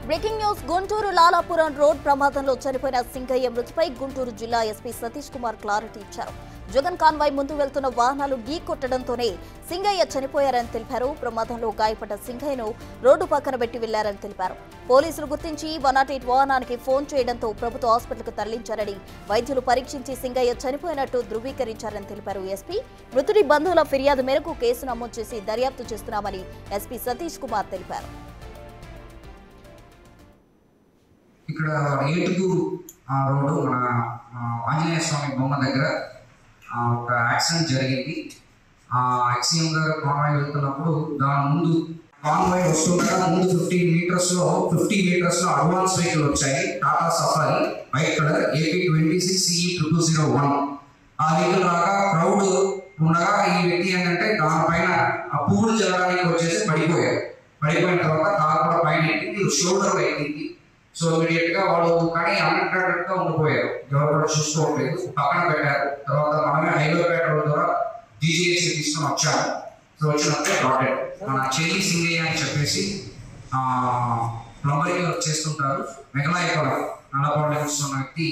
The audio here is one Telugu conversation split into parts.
Breaking news Guntur Lalapuram road ప్రమాదంలో చనిపోయిన సింగయ్య మృతిపై గుంటూరు జిల్లా ఎస్పీ సతీష్ కుమార్ క్లారిటీ ఇచ్చారు. జగన్ కాన్వాయ్ ముందు వెళ్తున్న వాహనాలు ఢీ కొట్టడంతోనే సింగయ్య చనిపోయారని తెలిపారు. ప్రమాదంలో గాయపడ్డ సింగయ్యను రోడ్డు పక్కన పెట్టి వెళ్లారని తెలిపారు. పోలీసులు గుర్తించి 108 వాహనానికి ఫోన్ చేయడంతో ప్రభుత్వ హాస్పిటల్కు తరలించారని, వైద్యులు పరీక్షించి సింగయ్య చనిపోయినట్టు ధృవీకరించారని తెలిపారు. ఎస్పీ మృతుడి బంధువుల ఫిర్యాదు మేరకు కేసు నమోదు చేసి దర్యాప్తు చేస్తున్నామని ఎస్పీ సతీష్ కుమార్ తెలిపారు. ఇక్కడ ఏటుగూరు రోడ్డు మన ఆంజనేయ స్వామి బొమ్మ దగ్గర ఒక యాక్సిడెంట్ జరిగింది. ఎక్సీఎం గారు కాన్వాయ్ వెళ్తున్నప్పుడు దాని ముందు కాన్వాయ్ వస్తుండగా ముందు 50 మీటర్స్లో అడ్వాన్స్ వెహికల్ వచ్చాయి. Tata safari white colour AP26 CE0001. ఆ వెహికల్ రాగా క్రౌడ్ ఉండగా ఈ వ్యక్తి ఏంటంటే దానిపైన ఆ పువ్వులు జరగడానికి వచ్చేసి పడిపోయిన తర్వాత కారు కూడా పైన ఎక్కింది, షోల్డర్ ఎక్కింది. సో ఇమీడియట్ గా వాళ్ళు కానీ అన్అట్రాక్టెడ్ గా ఉండిపోయారు, ఎవరు కూడా చూసుకోవట్లేదు, పక్కన పెట్టారు. తర్వాత మనమే హైవే పెట్రోల్ ద్వారా DGS తీసుకొని వచ్చాము. సో వచ్చినప్పుడే రాడెడ్ మన చెల్లి సింగయ్య అని చెప్పేసి ప్లంబరింగ్ వర్క్ చేస్తుంటారు. మెగలాయపురం నల్లపొండ వస్తున్న వ్యక్తి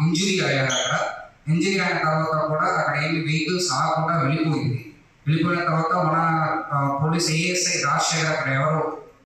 ఇంజురీ అయ్యారు. అక్కడ ఇంజురీ అయిన తర్వాత కూడా అక్కడ ఏమి వెహికల్స్ ఆగకుండా వెళ్ళిపోయిన తర్వాత మన పోలీస్ ASI రాజశేఖర్ అక్కడ ఎవరో